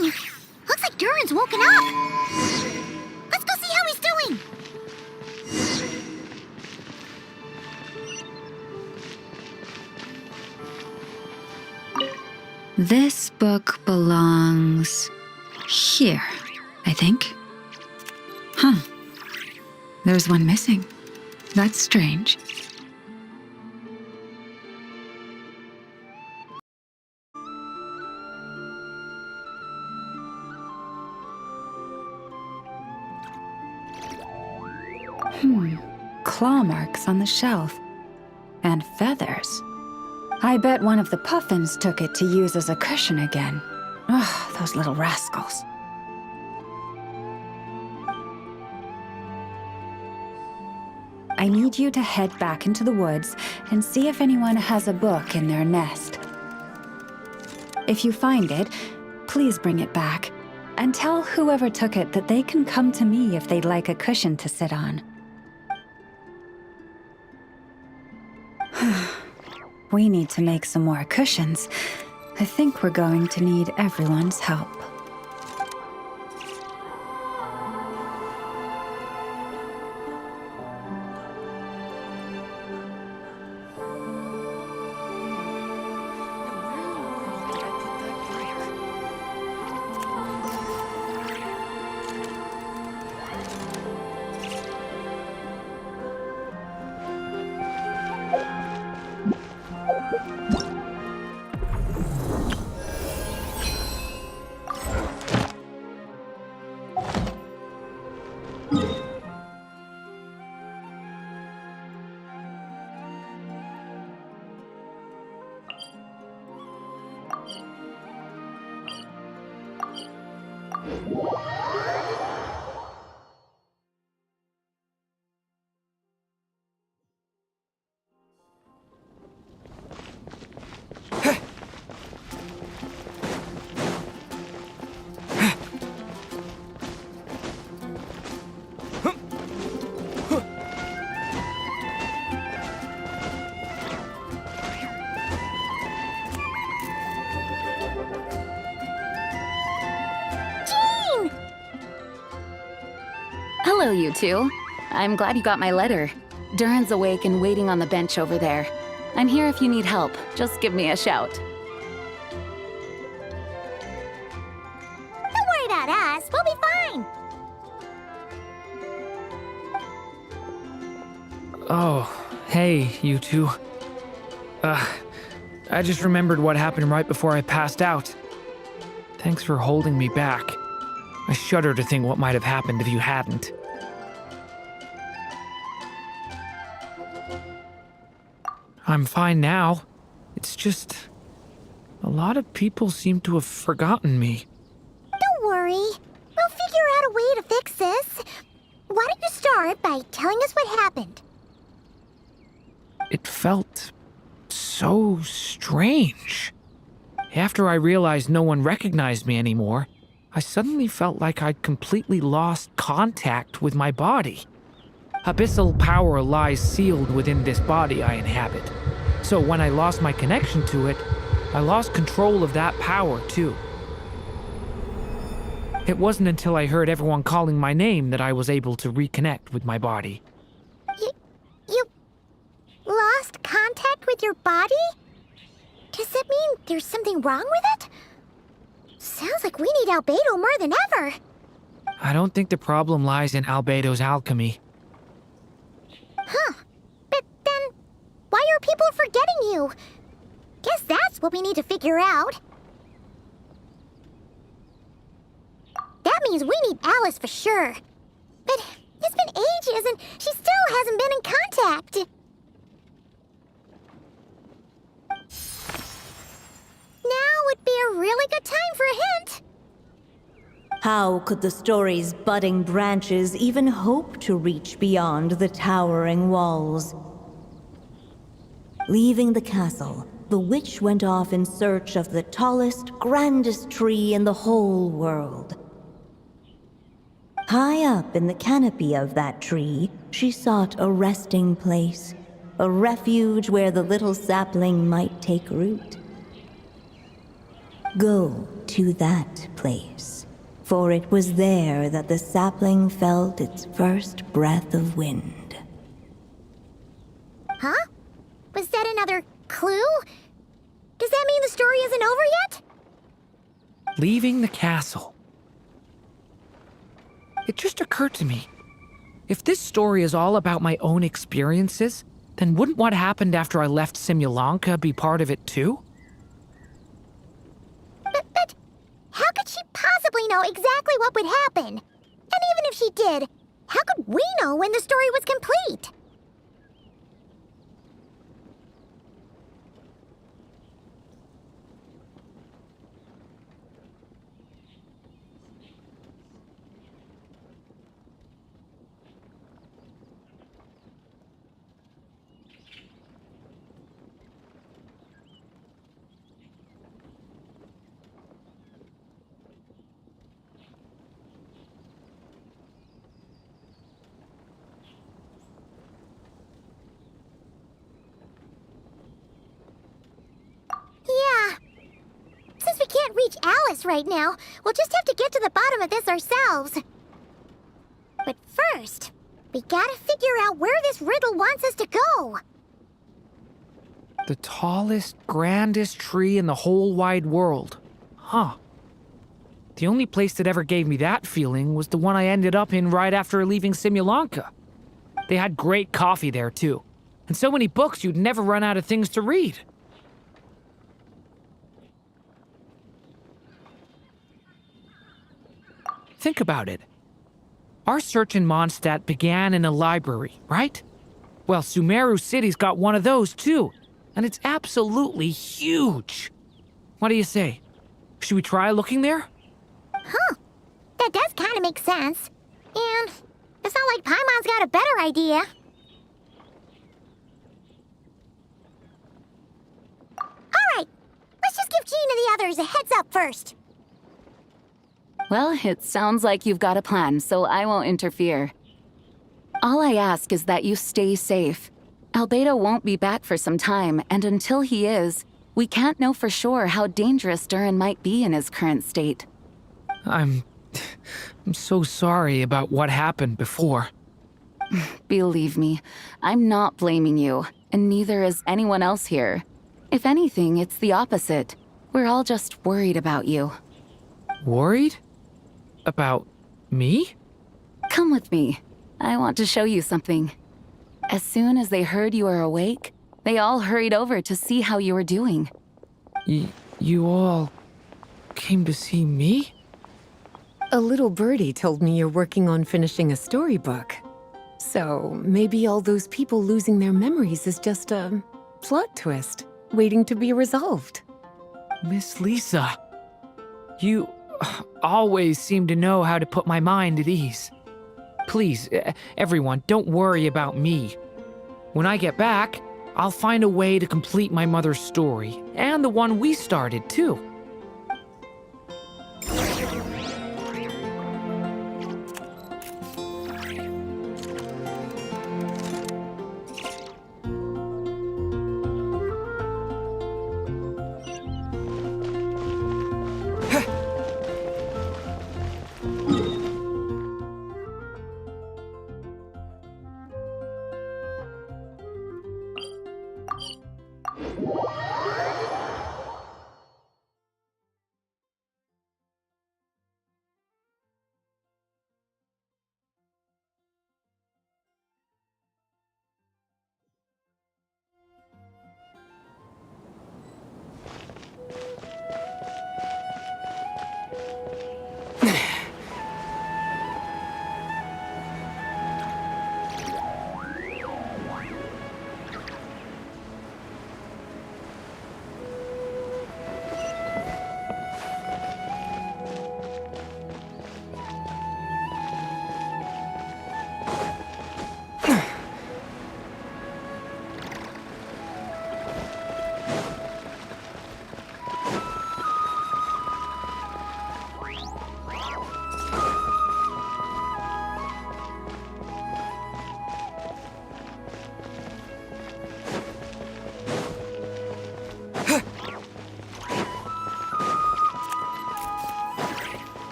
Dang! Looks like Durin's woken up! Let's go see how he's doing! This book belongs here, I think. Huh. There's one missing. That's strange. Claw marks on the shelf. And feathers. I bet one of the puffins took it to use as a cushion again. Ugh, those little rascals. I need you to head back into the woods and see if anyone has a book in their nest. If you find it, please bring it back. And tell whoever took it that they can come to me if they'd like a cushion to sit on. We need to make some more cushions. I think we're going to need everyone's help. Hello, you two. I'm glad you got my letter. Durin's awake and waiting on the bench over there. I'm here if you need help. Just give me a shout. Don't worry about us. We'll be fine. Oh, hey, you two. I just remembered what happened right before I passed out. Thanks for holding me back. I shudder to think what might have happened if you hadn't. I'm fine now. It's just... a lot of people seem to have forgotten me. Don't worry. We'll figure out a way to fix this. Why don't you start by telling us what happened? It felt so strange. After I realized no one recognized me anymore, I suddenly felt like I'd completely lost contact with my body. Abyssal power lies sealed within this body I inhabit. So when I lost my connection to it, I lost control of that power too. It wasn't until I heard everyone calling my name that I was able to reconnect with my body. You lost contact with your body? Does that mean there's something wrong with it? Sounds like we need Albedo more than ever. I don't think the problem lies in Albedo's alchemy. Huh. But then, why are people forgetting you? Guess that's what we need to figure out. That means we need Alice for sure. But it's been ages and she still hasn't been in contact. Now would be a really good time for a hint. How could the story's budding branches even hope to reach beyond the towering walls? Leaving the castle, the witch went off in search of the tallest, grandest tree in the whole world. High up in the canopy of that tree, she sought a resting place, a refuge where the little sapling might take root. Go to that place, for it was there that the sapling felt its first breath of wind. Huh? Was that another clue? Does that mean the story isn't over yet? Leaving the castle. It just occurred to me. If this story is all about my own experiences, then wouldn't what happened after I left Simulanka be part of it too? But how could she possibly know exactly what would happen? And even if she did, how could we know when the story was complete? Yeah. Since we can't reach Alice right now, we'll just have to get to the bottom of this ourselves. But first, we gotta figure out where this riddle wants us to go. The tallest, grandest tree in the whole wide world. Huh. The only place that ever gave me that feeling was the one I ended up in right after leaving Simulanka. They had great coffee there, too. And so many books you'd never run out of things to read. Think about it. Our search in Mondstadt began in a library, right? Well, Sumeru City's got one of those, too. And it's absolutely huge. What do you say? Should we try looking there? Huh. That does kind of make sense. And it's not like Paimon's got a better idea. Alright, let's just give Jean and the others a heads up first. Well, it sounds like you've got a plan, so I won't interfere. All I ask is that you stay safe. Albedo won't be back for some time, and until he is, we can't know for sure how dangerous Durin might be in his current state. I'm so sorry about what happened before. Believe me, I'm not blaming you, and neither is anyone else here. If anything, it's the opposite. We're all just worried about you. Worried? About me? Come with me. I want to show you something. As soon as they heard you were awake, they all hurried over to see how you were doing. You all came to see me? A little birdie told me you're working on finishing a storybook. So maybe all those people losing their memories is just a plot twist waiting to be resolved. Miss Lisa, you always seem to know how to put my mind at ease. Please, everyone, don't worry about me. When I get back, I'll find a way to complete my mother's story, and the one we started, too.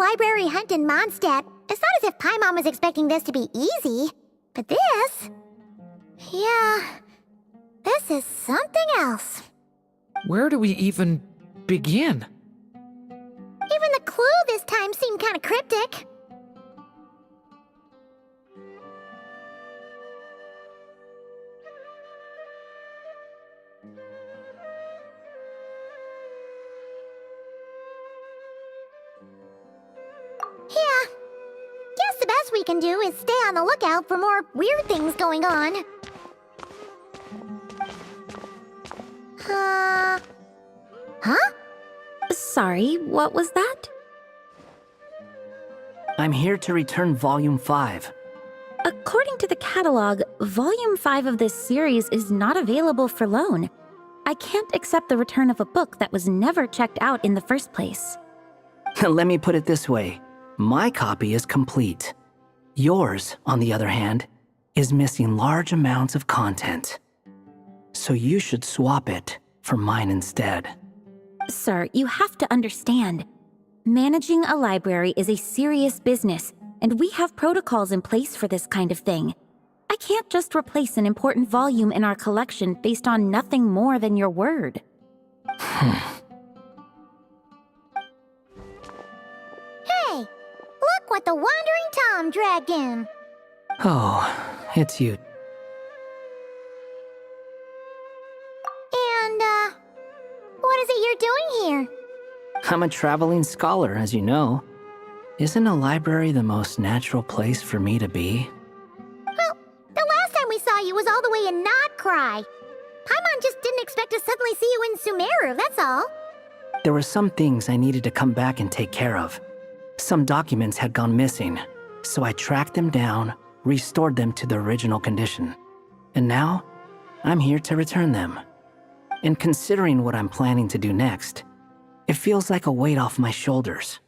library hunt in Mondstadt, it's not as if Paimon was expecting this to be easy. But this... yeah... this is something else. Where do we even begin? Even the clue this time seemed kind of cryptic. Yeah. Guess the best we can do is stay on the lookout for more weird things going on. Huh? Sorry, what was that? I'm here to return Volume 5. According to the catalog, Volume 5 of this series is not available for loan. I can't accept the return of a book that was never checked out in the first place. Let me put it this way. My copy is complete. Yours, on the other hand, is missing large amounts of content. So you should swap it for mine instead. Sir, you have to understand. Managing a library is a serious business, and we have protocols in place for this kind of thing. I can't just replace an important volume in our collection based on nothing more than your word. Hey! Look what the Wandering Tom dragged in! Oh, it's you. And, what is it you're doing here? I'm a traveling scholar, as you know. Isn't a library the most natural place for me to be? Well, the last time we saw you was all the way in Notcry. Paimon just didn't expect to suddenly see you in Sumeru, that's all. There were some things I needed to come back and take care of. Some documents had gone missing, so I tracked them down, restored them to their original condition. And now, I'm here to return them. And considering what I'm planning to do next, it feels like a weight off my shoulders.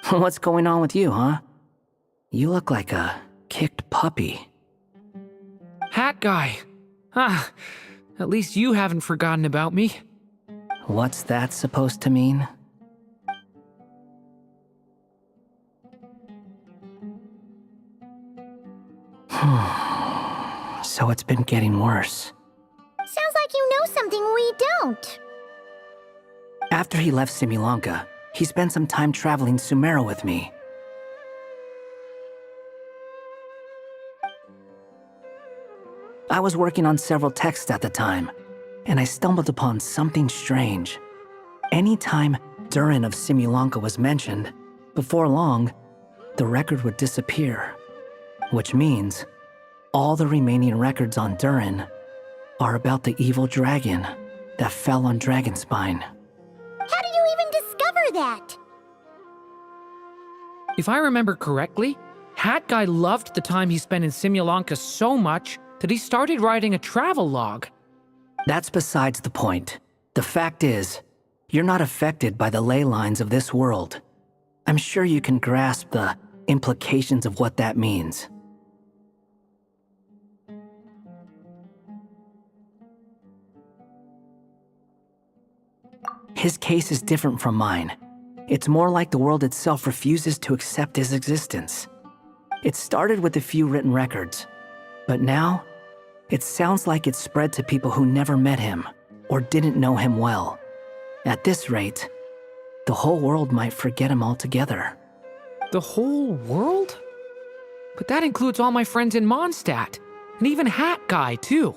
What's going on with you, huh? You look like a kicked puppy. Hat guy. Ah, at least you haven't forgotten about me. What's that supposed to mean? So it's been getting worse. Sounds like you know something we don't. After he left Simulanka, he spent some time traveling Sumeru with me. I was working on several texts at the time, and I stumbled upon something strange. Anytime Durin of Simulanka was mentioned, before long, the record would disappear. Which means, all the remaining records on Durin are about the evil dragon that fell on Dragonspine. How did you even discover that? If I remember correctly, Hat Guy loved the time he spent in Simulanka so much that he started writing a travel log. That's besides the point. The fact is, you're not affected by the ley lines of this world. I'm sure you can grasp the implications of what that means. His case is different from mine. It's more like the world itself refuses to accept his existence. It started with a few written records, but now, it sounds like it's spread to people who never met him or didn't know him well. At this rate, the whole world might forget him altogether. The whole world? But that includes all my friends in Mondstadt, and even Hat Guy, too.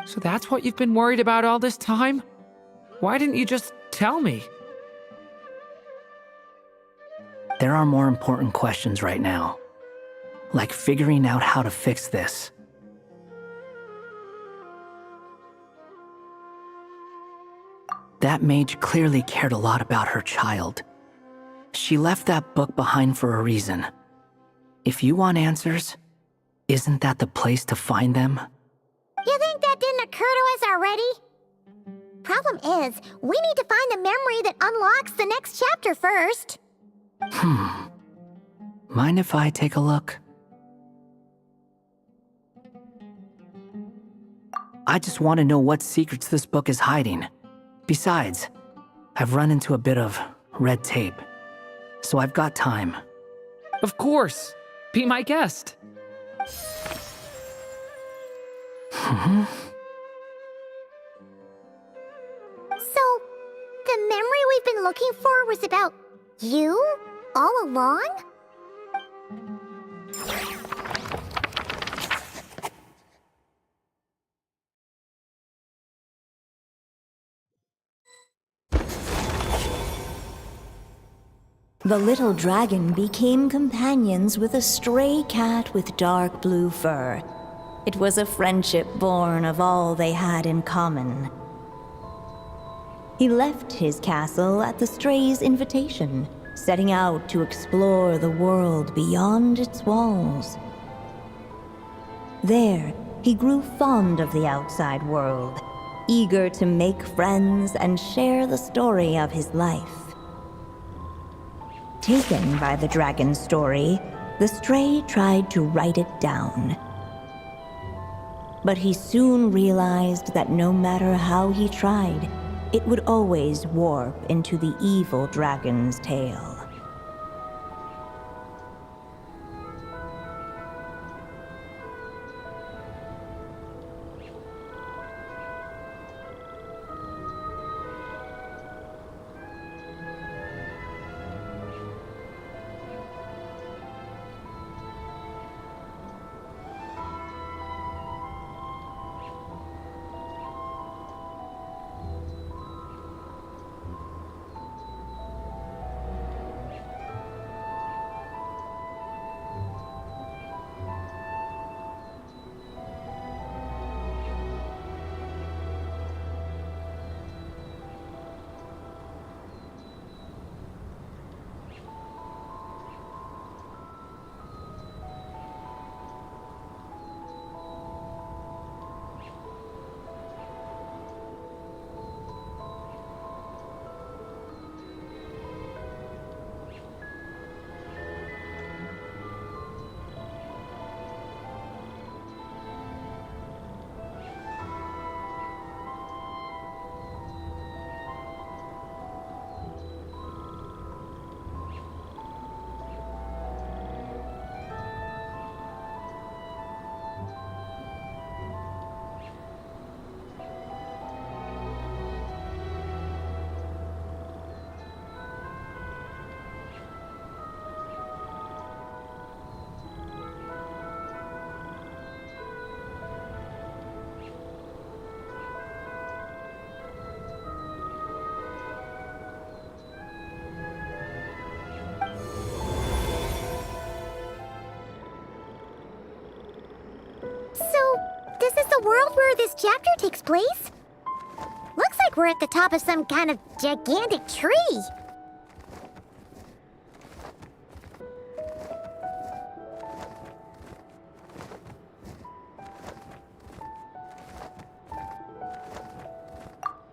So that's what you've been worried about all this time? Why didn't you just tell me? There are more important questions right now, like figuring out how to fix this. That mage clearly cared a lot about her child. She left that book behind for a reason. If you want answers, isn't that the place to find them? You think that didn't occur to us already? Problem is, we need to find the memory that unlocks the next chapter first. Mind if I take a look? I just want to know what secrets this book is hiding. Besides, I've run into a bit of red tape. so I've got time. Of course. Be my guest. So, the memory we've been looking for was about you all along? The little dragon became companions with a stray cat with dark blue fur. It was a friendship born of all they had in common. He left his castle at the stray's invitation, setting out to explore the world beyond its walls. There, he grew fond of the outside world, eager to make friends and share the story of his life. Taken by the dragon's story, the stray tried to write it down. But he soon realized that no matter how he tried, it would always warp into the evil dragon's tale. This is the world where this chapter takes place? Looks like we're at the top of some kind of gigantic tree.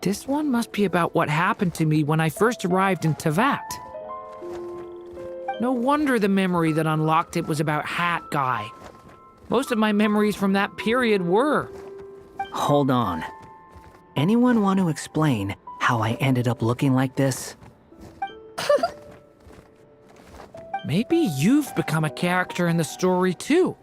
This one must be about what happened to me when I first arrived in Tevat. No wonder the memory that unlocked it was about Hat Guy. Most of my memories from that period were. Hold on. Anyone want to explain how I ended up looking like this? Maybe you've become a character in the story too.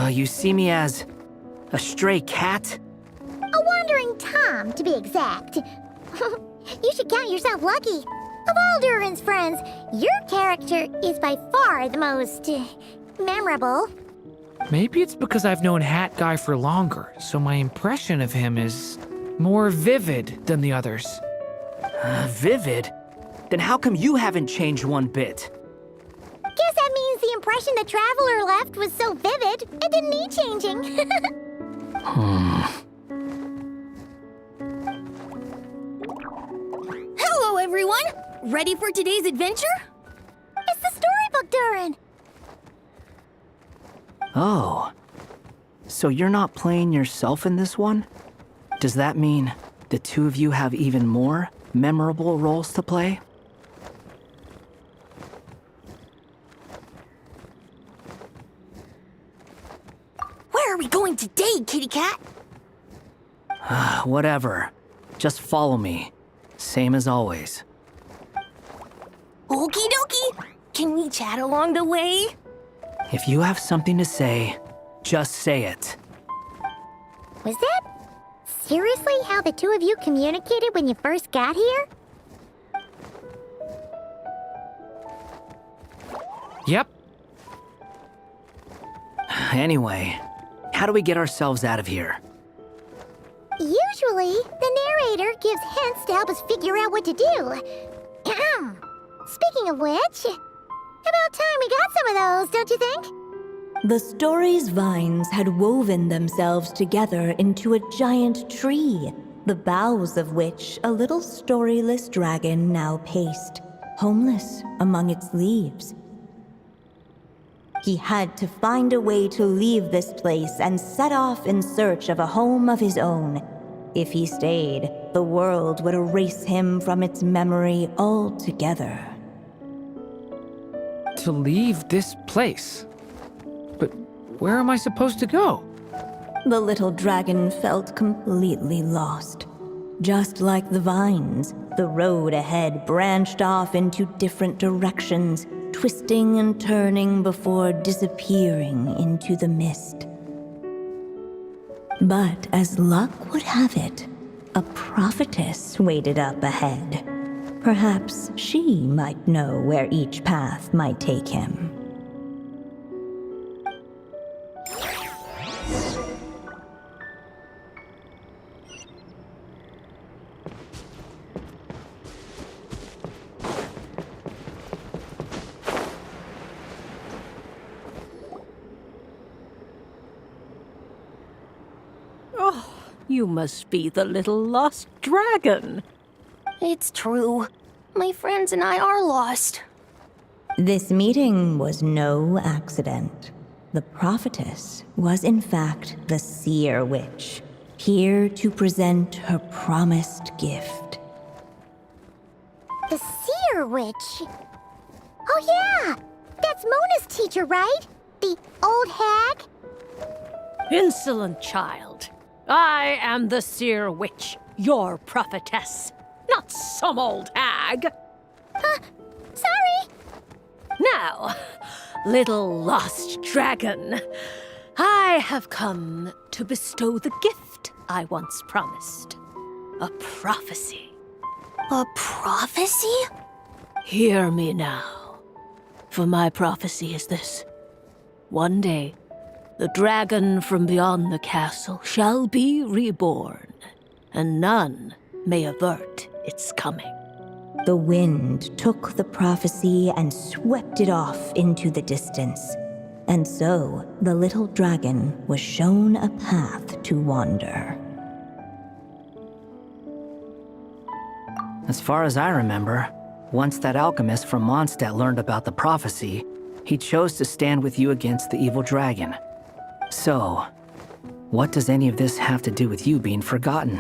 You see me as a stray cat? A wandering Tom, to be exact. You should count yourself lucky. Of all Durin's friends, your character is by far the most memorable. Maybe it's because I've known Hat Guy for longer, so my impression of him is more vivid than the others. Vivid? Then how come you haven't changed one bit? Guess that means the impression the Traveler left was so vivid, it didn't need changing. Hello, everyone! Ready for today's adventure? It's the storybook, Durin. Oh. So you're not playing yourself in this one? Does that mean the two of you have even more memorable roles to play? Where Where are we going today, kitty cat? Whatever. Just follow me. Same as always. Okie dokie. Can we chat along the way? If you have something to say, just say it. Was that seriously how the two of you communicated when you first got here? Yep. Anyway, how do we get ourselves out of here? Usually, the narrator gives hints to help us figure out what to do. Speaking of which, about time we got some of those, don't you think? The story's vines had woven themselves together into a giant tree, the boughs of which a little storyless dragon now paced, homeless among its leaves. He had to find a way to leave this place and set off in search of a home of his own. If he stayed, the world would erase him from its memory altogether. To leave this place. But where am I supposed to go? The little dragon felt completely lost. Just like the vines, the road ahead branched off into different directions, twisting and turning before disappearing into the mist. But as luck would have it, a prophetess waited up ahead. Perhaps she might know where each path might take him. You must be the little lost dragon. It's true. My friends and I are lost. This meeting was no accident. The prophetess was in fact the seer witch, here to present her promised gift. The seer witch? Oh yeah! That's Mona's teacher, right? The old hag? Insolent child. I am the seer witch, your prophetess, not some old hag. Sorry! Now, little lost dragon, I have come to bestow the gift I once promised. A prophecy. A prophecy? Hear me now, for my prophecy is this. One day, the dragon from beyond the castle shall be reborn, and none may avert its coming. The wind took the prophecy and swept it off into the distance. And so, the little dragon was shown a path to wander. As far as I remember, once that alchemist from Mondstadt learned about the prophecy, he chose to stand with you against the evil dragon. So, what does any of this have to do with you being forgotten?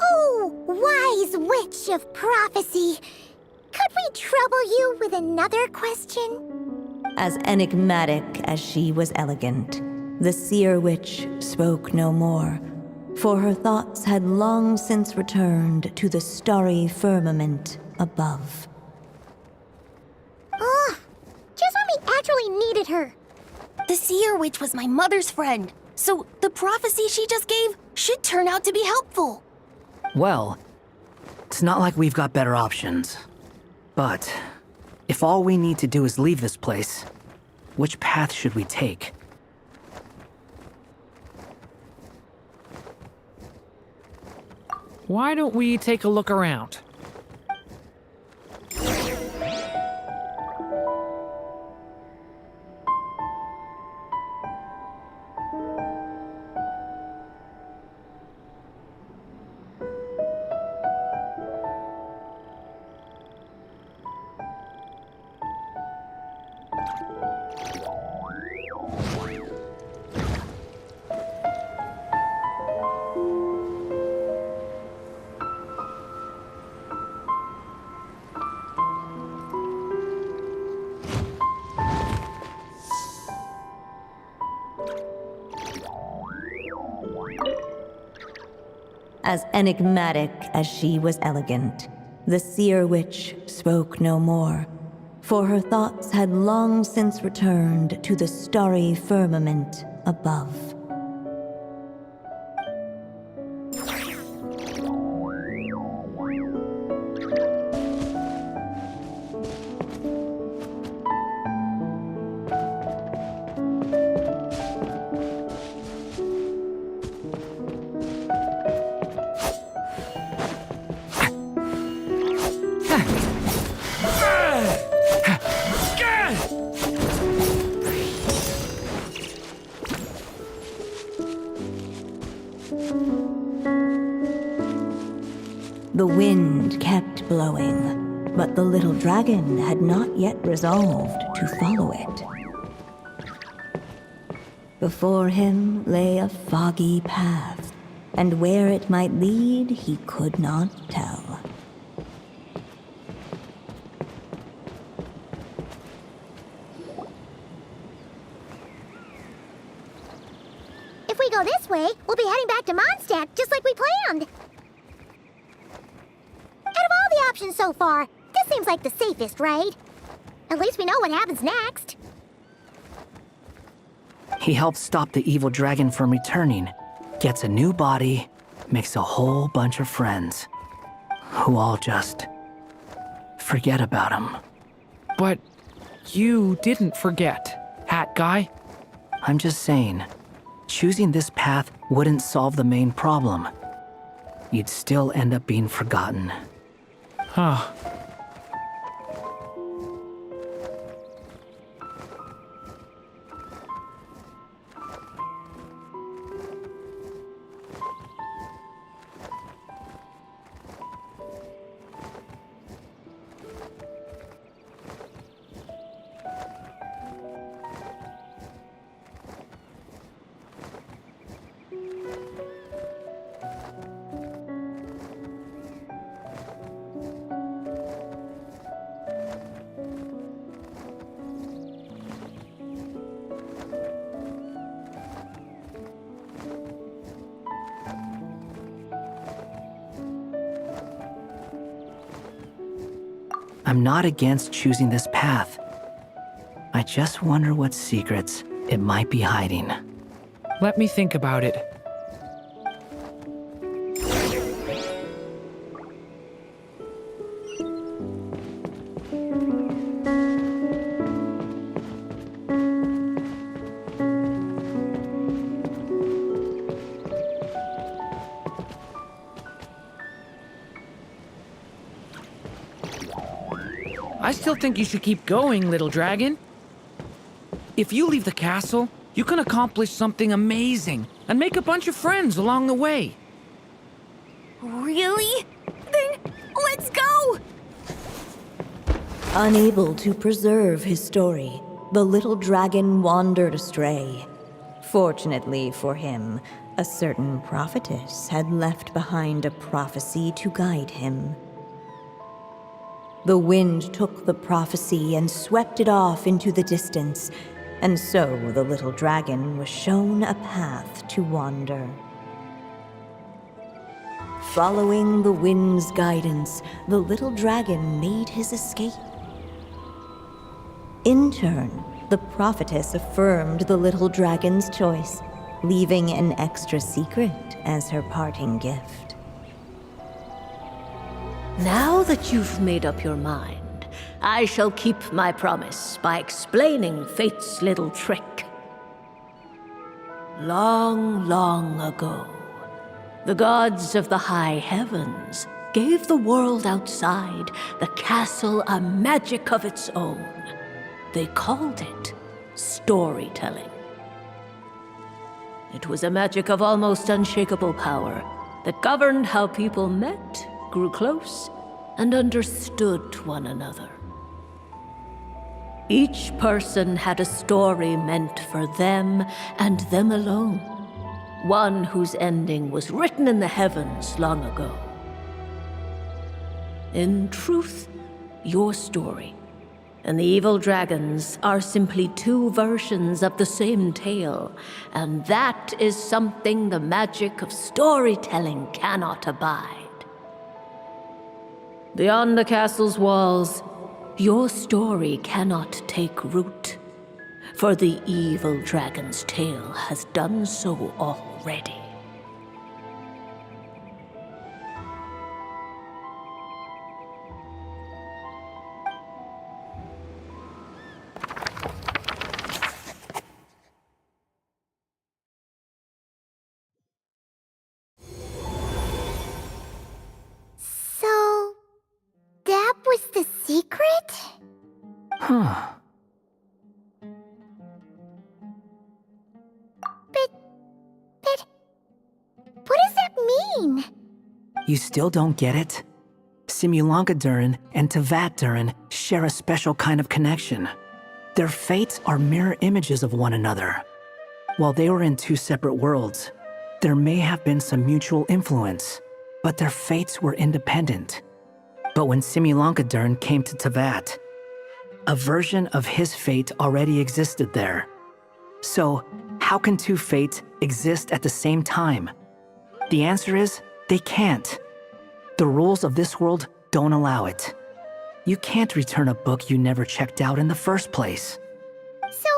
Oh, wise witch of prophecy! Could we trouble you with another question? As enigmatic as she was elegant, the seer witch spoke no more, for her thoughts had long since returned to the starry firmament above. Just when we actually needed her. The seer witch was my mother's friend, so the prophecy she just gave should turn out to be helpful. Well, it's not like we've got better options. But if all we need to do is leave this place, which path should we take? Why don't we take a look around? As enigmatic as she was elegant, the seer witch spoke no more, for her thoughts had long since returned to the starry firmament above. The wind kept blowing, but the little dragon had not yet resolved to follow it. Before him lay a foggy path, and where it might lead he could not tell. If we go this way, we'll be heading back to Mondstadt, just like we planned. Out of all the options so far, this seems like the safest, right? At least we know what happens next. He helps stop the evil dragon from returning, gets a new body, makes a whole bunch of friends, who all just forget about him. But you didn't forget, Hat Guy. I'm just saying, choosing this path wouldn't solve the main problem. You'd still end up being forgotten. Huh. I'm not against choosing this path. I just wonder what secrets it might be hiding. Let me think about it. I still think you should keep going, little dragon. If you leave the castle, you can accomplish something amazing and make a bunch of friends along the way. Really? Then let's go! Unable to preserve his story, the little dragon wandered astray. Fortunately for him, a certain prophetess had left behind a prophecy to guide him. The wind took the prophecy and swept it off into the distance, and so the little dragon was shown a path to wander. Following the wind's guidance, the little dragon made his escape. In turn, the prophetess affirmed the little dragon's choice, leaving an extra secret as her parting gift. Now that you've made up your mind, I shall keep my promise by explaining fate's little trick. Long, long ago, the gods of the high heavens gave the world outside the castle a magic of its own. They called it storytelling. It was a magic of almost unshakable power that governed how people met, grew close, and understood one another. Each person had a story meant for them and them alone, one whose ending was written in the heavens long ago. In truth, your story And the evil dragons are simply two versions of the same tale, and that is something the magic of storytelling cannot abide. Beyond the castle's walls, your story cannot take root, for the evil dragon's tale has done so already. So, that was the secret? Huh. But, what does that mean? You still don't get it? Simulanka Durin and Tevat Durin share a special kind of connection. Their fates are mirror images of one another. While they were in two separate worlds, there may have been some mutual influence, but their fates were independent. But when Simulanka Durin came to Tevat, a version of his fate already existed there. So, how can two fates exist at the same time? The answer is, they can't. The rules of this world don't allow it. You can't return a book you never checked out in the first place. So,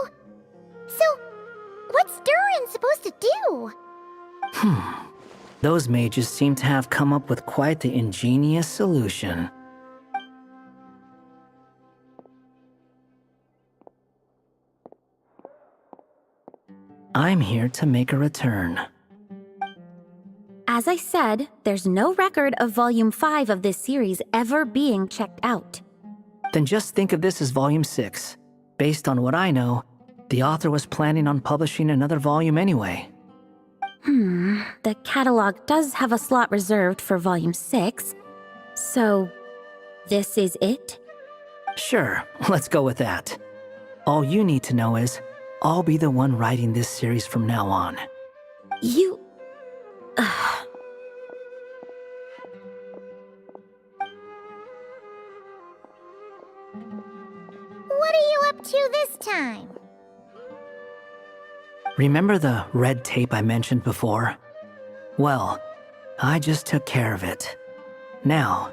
what's Durin supposed to do? Those mages seem to have come up with quite the ingenious solution. I'm here to make a return. As I said, there's no record of Volume 5 of this series ever being checked out. Then just think of this as Volume 6. Based on what I know, the author was planning on publishing another volume anyway. The catalog does have a slot reserved for Volume 6. So, this is it? Sure, let's go with that. All you need to know is, I'll be the one writing this series from now on. You... What are you up to this time? Remember the red tape I mentioned before? Well, I just took care of it. Now,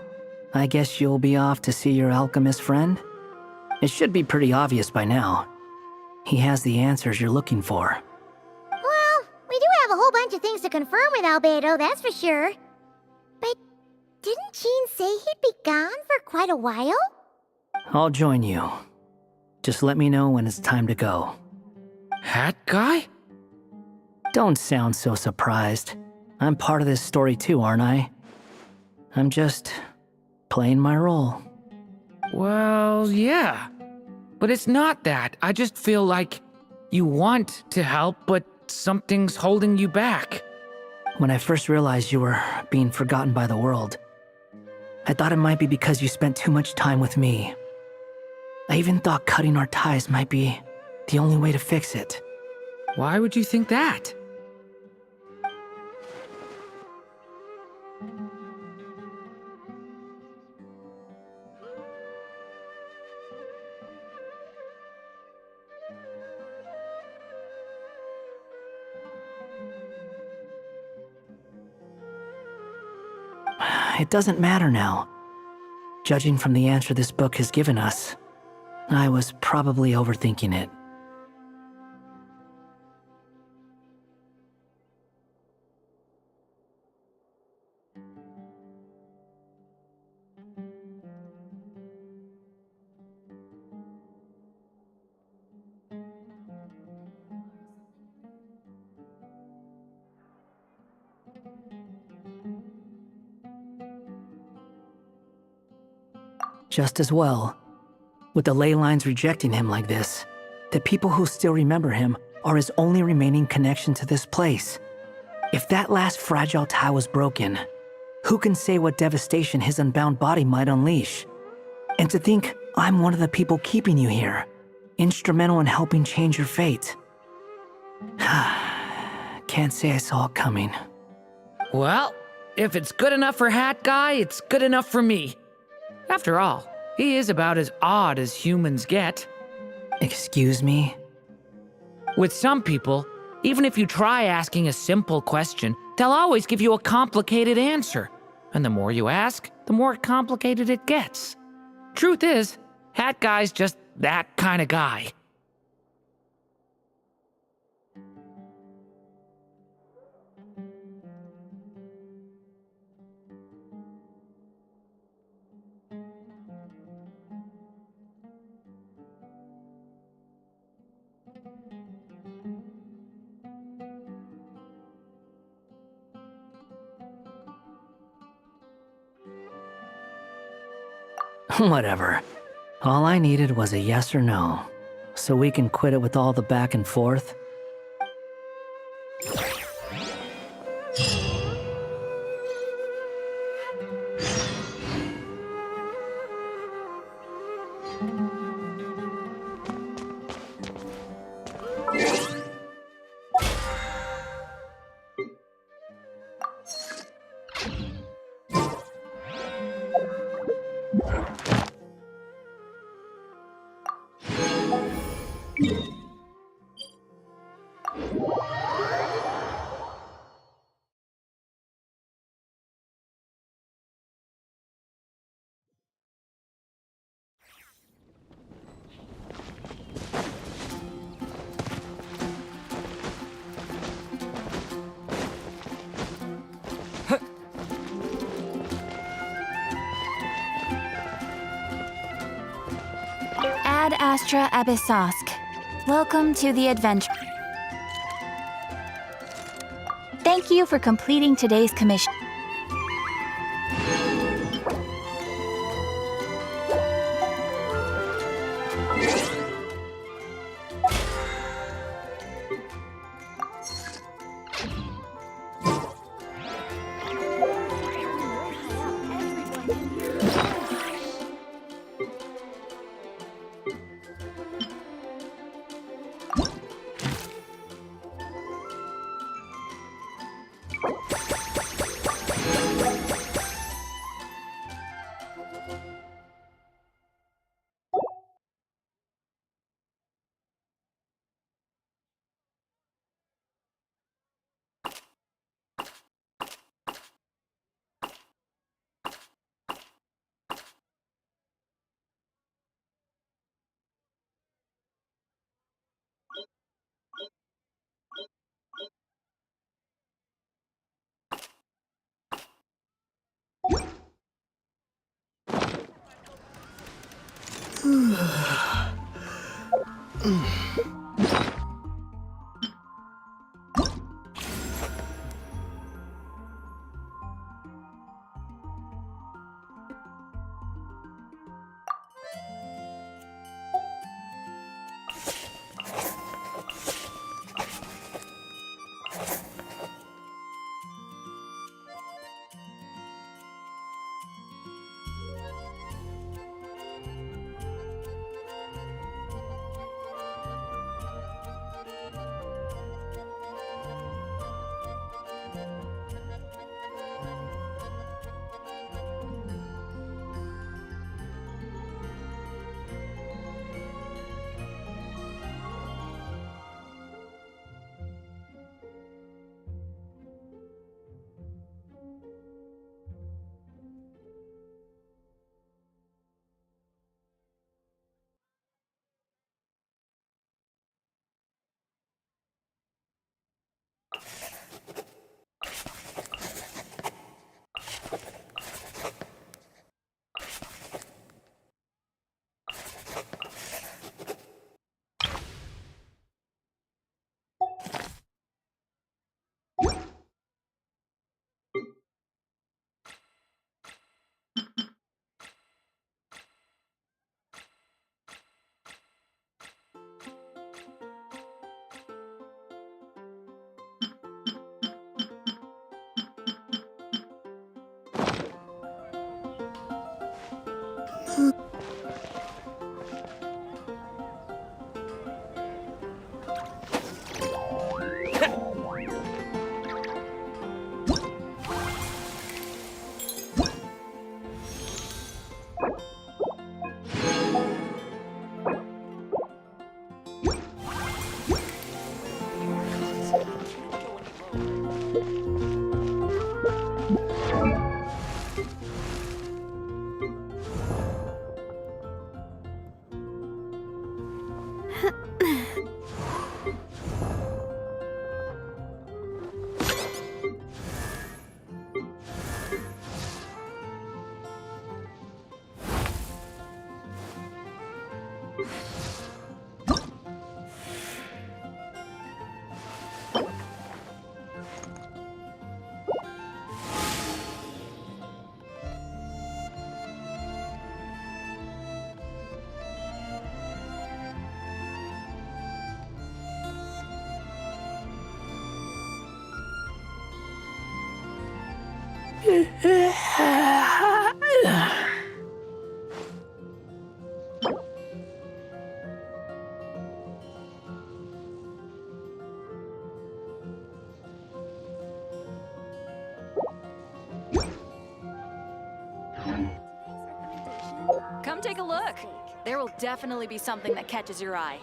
I guess you'll be off to see your alchemist friend? It should be pretty obvious by now. He has the answers you're looking for. Well, we do have a whole bunch of things to confirm with Albedo, that's for sure. But didn't Jean say he'd be gone for quite a while? I'll join you. Just let me know when it's time to go. Hat guy? Don't sound so surprised. I'm part of this story too, aren't I? I'm just playing my role. Well, yeah. But it's not that. I just feel like you want to help, but something's holding you back. When I first realized you were being forgotten by the world, I thought it might be because you spent too much time with me. I even thought cutting our ties might be the only way to fix it. Why would you think that? It doesn't matter now. Judging from the answer this book has given us, I was probably overthinking it. Just as well. With the ley lines rejecting him like this, the people who still remember him are his only remaining connection to this place. If that last fragile tie was broken, who can say what devastation his unbound body might unleash? And to think I'm one of the people keeping you here, instrumental in helping change your fate. Can't say I saw it coming. Well, if it's good enough for Hat Guy, it's good enough for me. After all, He is about as odd as humans get. Excuse me? With some people, even if you try asking a simple question, they'll always give you a complicated answer. And the more you ask, the more complicated it gets. Truth is, that guy's just that kind of guy. Whatever. All I needed was a yes or no, so we can quit it with all the back and forth. Ad Astra Abyssosk. Welcome to the adventure. Thank you for completing today's commission. Come take a look. There will definitely be something that catches your eye.